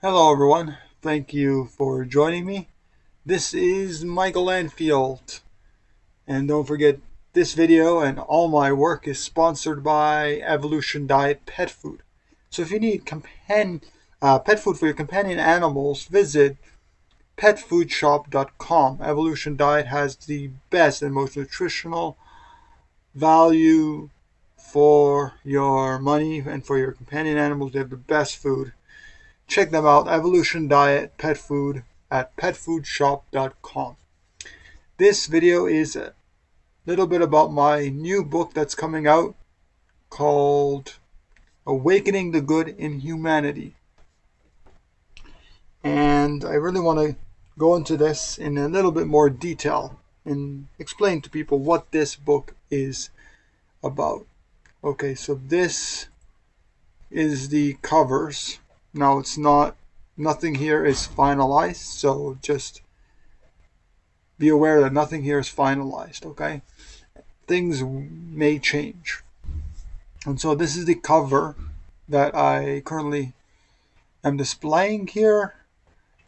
Hello, everyone. Thank you for joining me. This is Michael Anfield. And don't forget, this video and all my work is sponsored by Evolution Diet Pet Food. So if you need pet food for your companion animals, visit petfoodshop.com. Evolution Diet has the best and most nutritional value for your money and for your companion animals. They have the best food. Check them out, Evolution Diet Pet Food at petfoodshop.com. This video is a little bit about my new book that's coming out called Awakening the Good in Humanity. And I really want to go into this in a little bit more detail and explain to people what this book is about. Okay, so this is the covers. Now nothing here is finalized, so just be aware that nothing here is finalized, okay? Things may change. And so this is the cover that I currently am displaying here,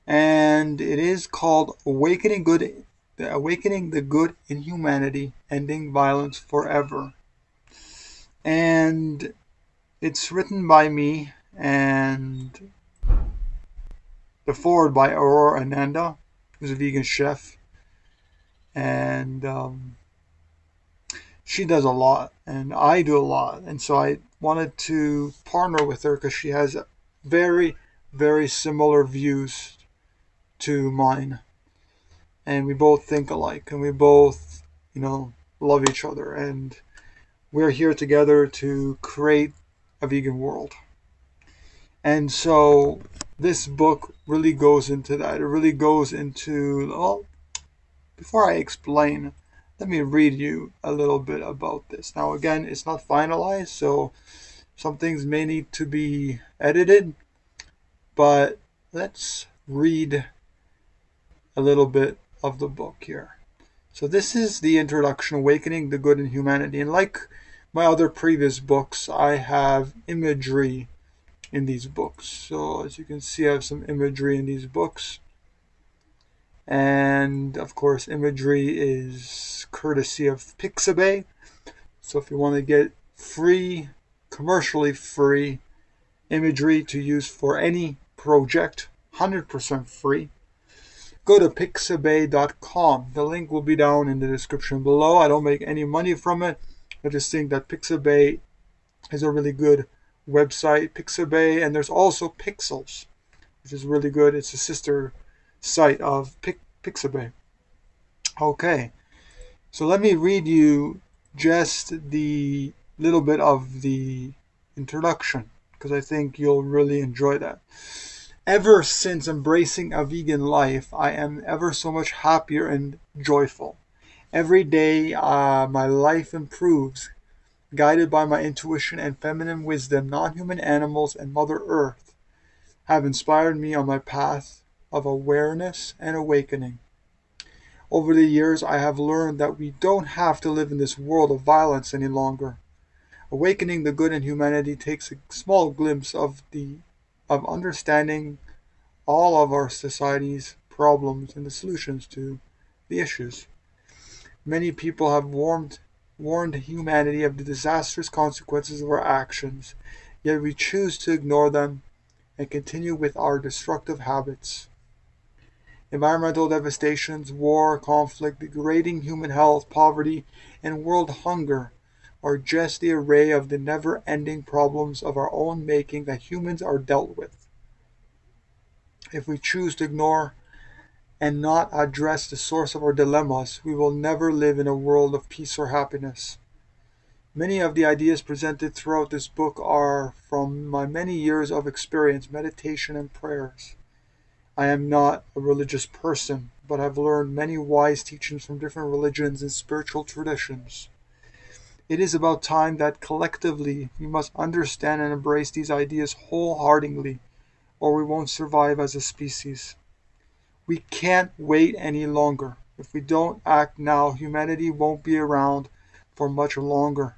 and it is called Awakening the Good in Humanity, Ending Violence Forever. And it's written by me, and the foreword by Aurora Ananda, who's a vegan chef. And she does a lot, and I do a lot. And so I wanted to partner with her because she has very, very similar views to mine. And we both think alike, and we both, love each other. And we're here together to create a vegan world. And so this book really goes into that. It really goes into, well, before I explain, let me read you a little bit about this. Now, again, it's not finalized, so some things may need to be edited, but let's read a little bit of the book here. So this is the introduction, Awakening the Good in Humanity. And like my other previous books, I have imagery in these books. So as you can see, I have some imagery in these books. And of course, imagery is courtesy of Pixabay. So if you want to get free, commercially free imagery to use for any project, 100% free, go to pixabay.com. The link will be down in the description below. I don't make any money from it. I just think that Pixabay is a really good website, Pixabay, and there's also Pixels, which is really good. It's a sister site of Pixabay. Okay, so let me read you just the little bit of the introduction because I think you'll really enjoy that. Ever since embracing a vegan life, I am ever so much happier and joyful. Every day, my life improves, guided by my intuition and feminine wisdom. Non-human animals and Mother Earth have inspired me on my path of awareness and awakening. Over the years, I have learned that we don't have to live in this world of violence any longer. Awakening the Good in Humanity takes a small glimpse of understanding all of our society's problems and the solutions to the issues. Many people have warned humanity of the disastrous consequences of our actions, yet we choose to ignore them and continue with our destructive habits. Environmental devastations, war, conflict, degrading human health, poverty, and world hunger are just the array of the never-ending problems of our own making that humans are dealt with. If we choose to ignore and not address the source of our dilemmas, we will never live in a world of peace or happiness. Many of the ideas presented throughout this book are from my many years of experience, meditation, and prayers. I am not a religious person, but have learned many wise teachings from different religions and spiritual traditions. It is about time that collectively we must understand and embrace these ideas wholeheartedly, or we won't survive as a species. We can't wait any longer. If we don't act now, humanity won't be around for much longer.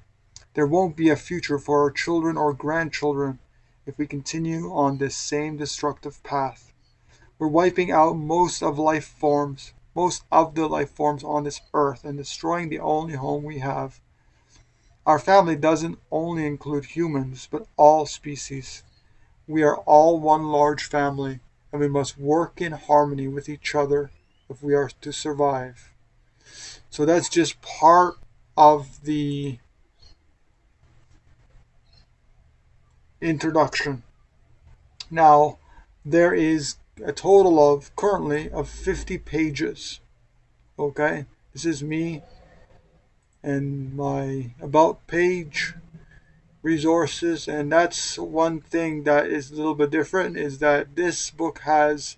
There won't be a future for our children or grandchildren if we continue on this same destructive path. We're wiping out most of the life forms on this earth and destroying the only home we have. Our family doesn't only include humans, but all species. We are all one large family, and we must work in harmony with each other if we are to survive. So that's just part of the introduction. Now, there is a total of currently of 50 pages. Okay, this is me and my about page, resources, and that's one thing that is a little bit different, is that this book has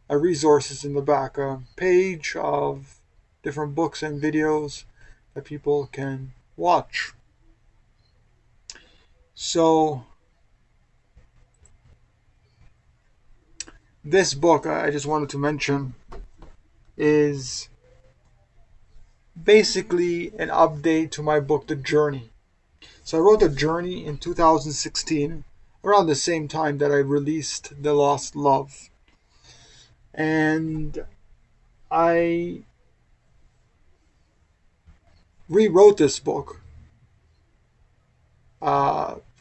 a resources in the back, a page of different books and videos that people can watch. So this book, I just wanted to mention, is basically an update to my book, The Journey. So I wrote The Journey in 2016, around the same time that I released The Lost Love. And I rewrote this book,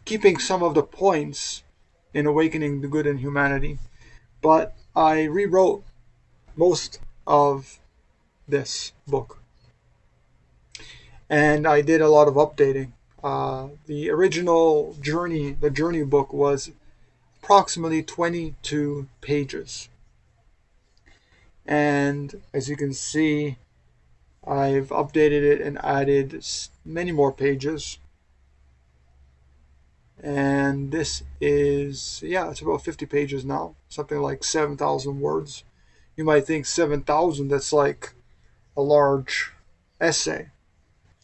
keeping some of the points in Awakening the Good in Humanity, but I rewrote most of this book. And I did a lot of updating. The original the Journey book was approximately 22 pages. And as you can see, I've updated it and added many more pages. And this is, it's about 50 pages now, something like 7,000 words. You might think 7,000, that's like a large essay.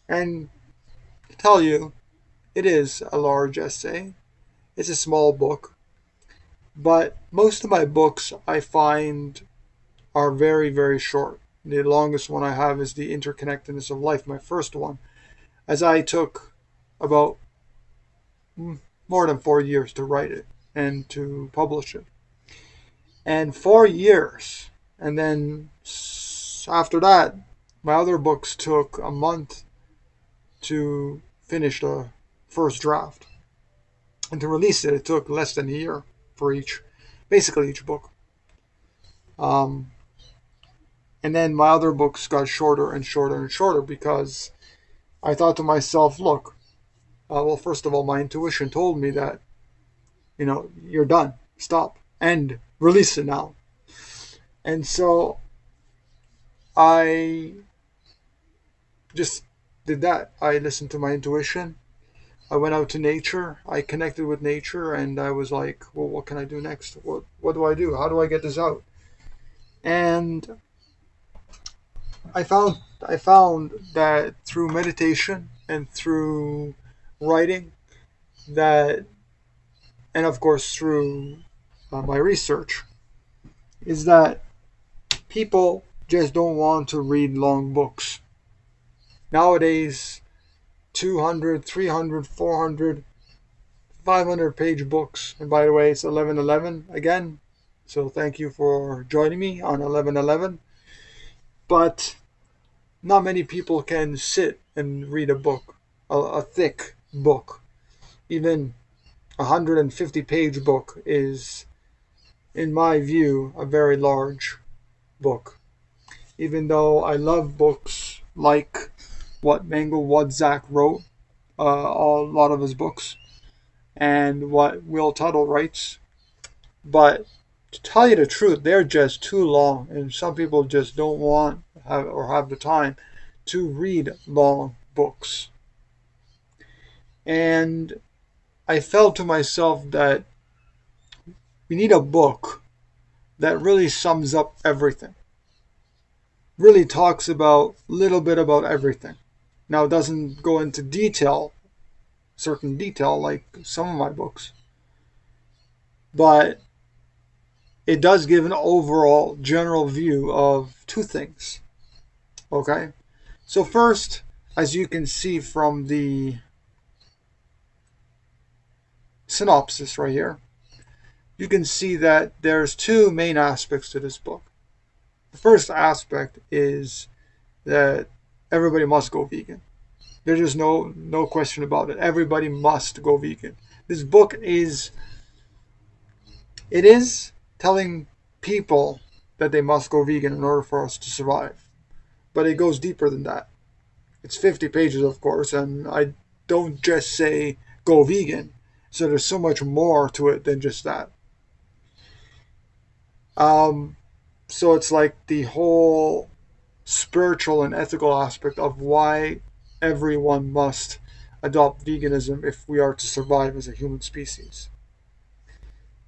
And to tell you, it is a large essay. It's a small book. But most of my books I find are very, very short. The longest one I have is The Interconnectedness of Life, my first one, as I took about more than 4 years to write it and to publish it. And 4 years. And then after that, my other books took a month to finish the first draft. And to release it, it took less than a year for basically each book. And then my other books got shorter and shorter and shorter because I thought to myself, look, well, first of all, my intuition told me that, you're done. Stop. End. Release it now. And so I just did that. I listened to my intuition. I went out to nature. I connected with nature, and I was like, well, what can I do next? What do I do? How do I get this out? And I found that through meditation and through writing, that, and of course through my research, is that people just don't want to read long books. Nowadays, 200, 300, 400, 500 page books. And by the way, it's 11/11 again. So thank you for joining me on 11/11. But not many people can sit and read a book, a thick book. Even 150-page book is, in my view, a very large book. Even though I love books like what Mangal Wadzak wrote, a lot of his books, and what Will Tuttle writes. But to tell you the truth, they're just too long, and some people just don't want have the time to read long books. And I felt to myself that we need a book that really sums up everything. Really talks about a little bit about everything. Now, it doesn't go into certain detail like some of my books, but it does give an overall general view of two things. Okay? So first, as you can see from the synopsis right here, you can see that there's two main aspects to this book. The first aspect is that everybody must go vegan. There's just no question about it. Everybody must go vegan. This book is telling people that they must go vegan in order for us to survive. But it goes deeper than that. It's 50 pages, of course, and I don't just say go vegan. So there's so much more to it than just that. So it's like the whole spiritual and ethical aspect of why everyone must adopt veganism if we are to survive as a human species.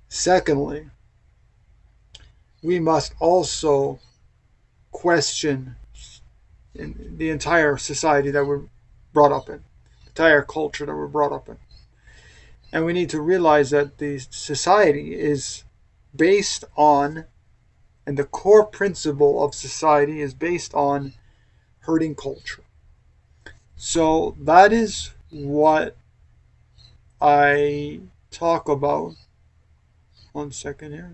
Secondly, we must also question in the entire society that we're brought up in, the entire culture that we're brought up in. And we need to realize that the society is based on, and the core principle of society is based on herding culture. So that is what I talk about. 1 second here.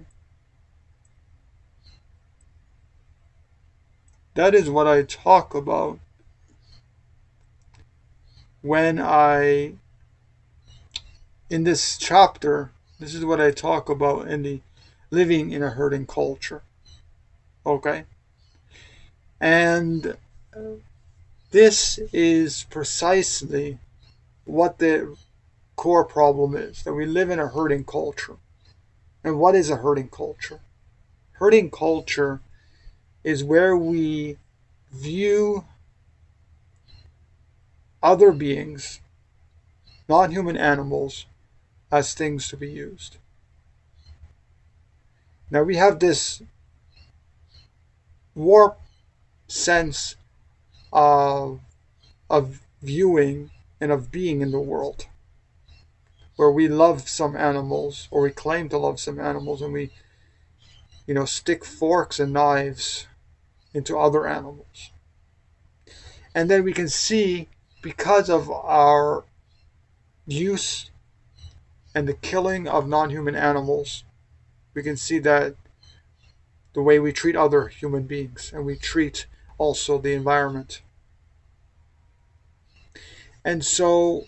That is what I talk about when in this chapter, this is what I talk about in the living in a herding culture. Okay? And this is precisely what the core problem is, that we live in a herding culture. And what is a herding culture? Herding culture is where we view other beings, non-human animals, as things to be used. Now we have this warped sense of viewing and of being in the world, where we love some animals, or we claim to love some animals, and we, stick forks and knives into other animals. And then we can see, because of our use and the killing of non-human animals, we can see that the way we treat other human beings, and we treat also the environment. And so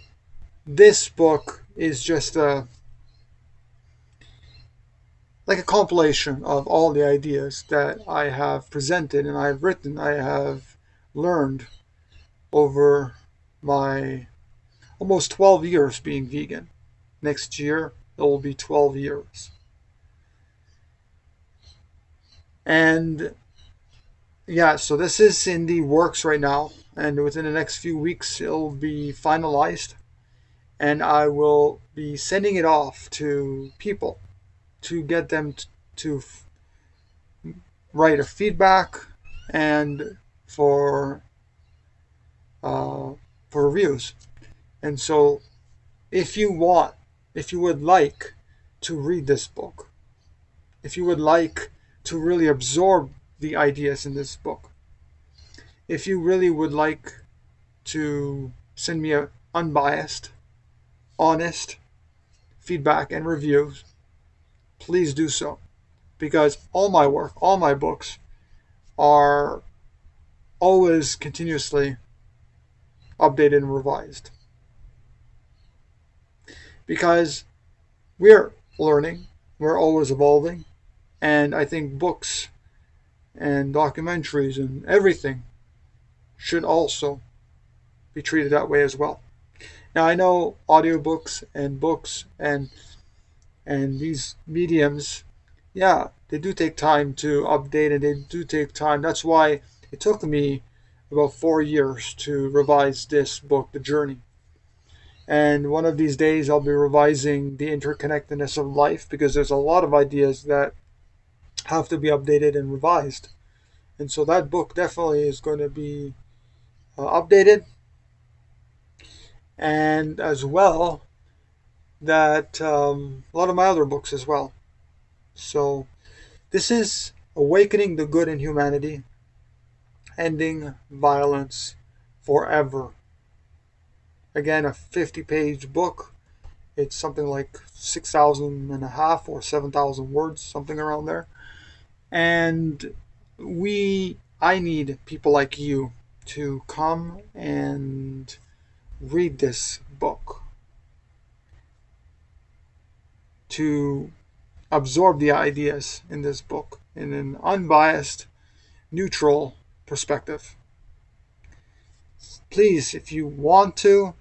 this book is just like a compilation of all the ideas that I have presented and I have written, I have learned over my almost 12 years being vegan. Next year, it will be 12 years. And yeah, so this is in the works right now, and within the next few weeks, it'll be finalized, and I will be sending it off to people to get them to write a feedback and for reviews. And so if you would like to read this book, if you would like to really absorb the ideas in this book, if you really would like to send me an unbiased, honest feedback and reviews, please do so. Because all my work, all my books are always continuously updated and revised. Because we're learning, we're always evolving, and I think books and documentaries and everything should also be treated that way as well. Now I know audiobooks and books and these mediums, yeah, they do take time to update, and they do take time. That's why it took me about 4 years to revise this book, The Journey. And one of these days I'll be revising The Interconnectedness of Life, because there's a lot of ideas that have to be updated and revised. And so that book definitely is going to be updated. And as well, that a lot of my other books as well. So this is Awakening the Good in Humanity, Ending Violence Forever. Again, a 50-page book, It's something like 6,500 or 7,000 words, something around there. And I need people like you to come and read this book, to absorb the ideas in this book in an unbiased, neutral perspective. Please, if you want to,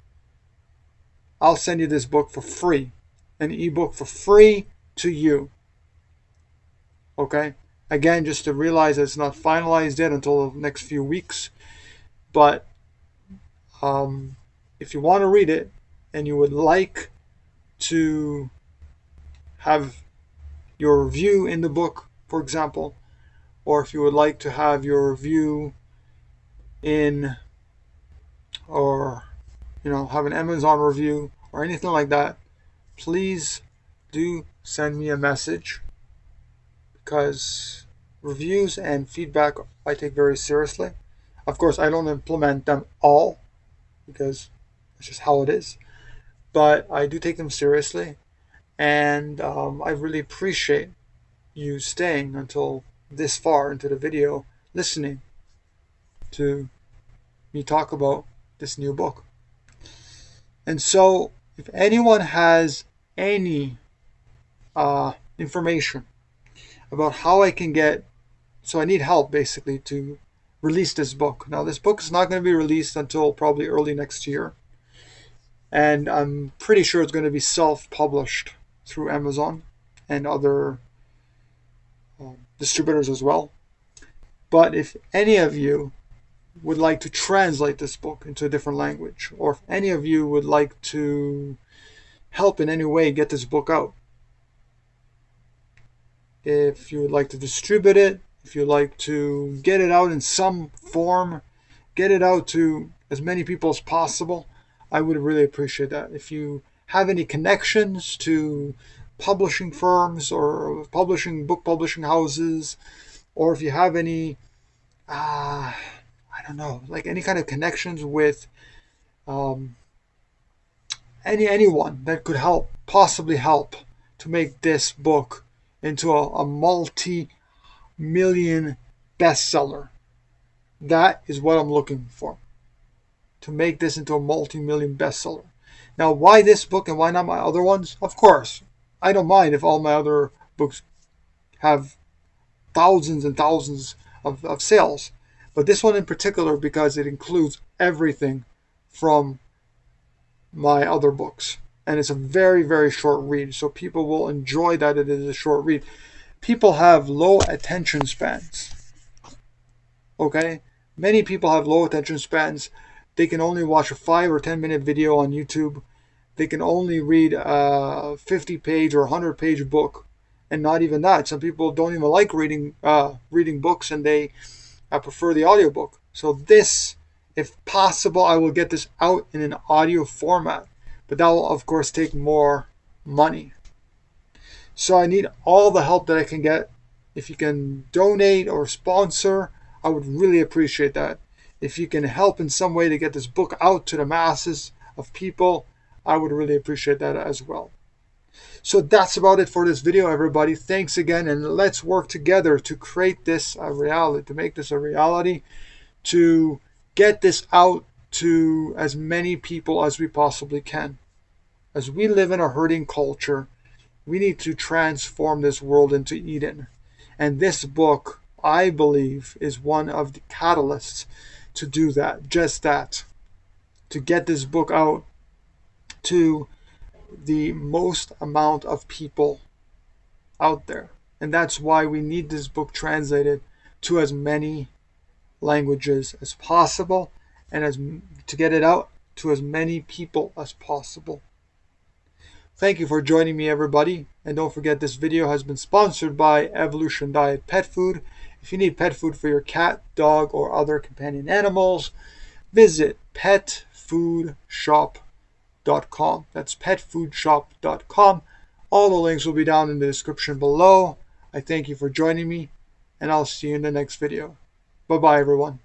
I'll send you this book for free, an ebook for free to you. Okay? Again, just to realize that it's not finalized yet until the next few weeks. But if you want to read it and you would like to have your review in the book, for example, or if you would like to have your review in, or have an Amazon review or anything like that, please do send me a message, because reviews and feedback I take very seriously. Of course, I don't implement them all because it's just how it is, but I do take them seriously, and I really appreciate you staying until this far into the video, listening to me talk about this new book. And so, if anyone has any information about how I can I need help basically to release this book. Now, this book is not going to be released until probably early next year, and I'm pretty sure it's going to be self-published through Amazon and other distributors as well. But if any of you would like to translate this book into a different language, or if any of you would like to help in any way get this book out, if you would like to distribute it, if you'd like to get it out in some form, get it out to as many people as possible, I would really appreciate that. If you have any connections to publishing firms or book publishing houses, or if you have any I don't know, like any kind of connections with anyone that could possibly help to make this book into a multi-million bestseller. That is what I'm looking for, to make this into a multi-million bestseller. Now, why this book and why not my other ones? Of course, I don't mind if all my other books have thousands and thousands of sales. But this one in particular, because it includes everything from my other books. And it's a very, very short read. So people will enjoy that it is a short read. People have low attention spans. Okay? Many people have low attention spans. They can only watch a 5 or 10-minute video on YouTube. They can only read a 50-page or 100-page book. And not even that. Some people don't even like reading books, and they I prefer the audiobook. So this, if possible, I will get this out in an audio format. But that will, of course, take more money. So I need all the help that I can get. If you can donate or sponsor, I would really appreciate that. If you can help in some way to get this book out to the masses of people, I would really appreciate that as well. So that's about it for this video, everybody. Thanks again, and let's work together to create this a reality, to make this a reality, to get this out to as many people as we possibly can. As we live in a hurting culture, we need to transform this world into Eden. And this book, I believe, is one of the catalysts to do that, just that, to get this book out to the most amount of people out there. And that's why we need this book translated to as many languages as possible, and to get it out to as many people as possible. Thank you for joining me, everybody. And don't forget, this video has been sponsored by Evolution Diet Pet Food. If you need pet food for your cat, dog, or other companion animals, visit petfoodshop.com. That's petfoodshop.com. All the links will be down in the description below. I thank you for joining me, and I'll see you in the next video. Bye-bye, everyone.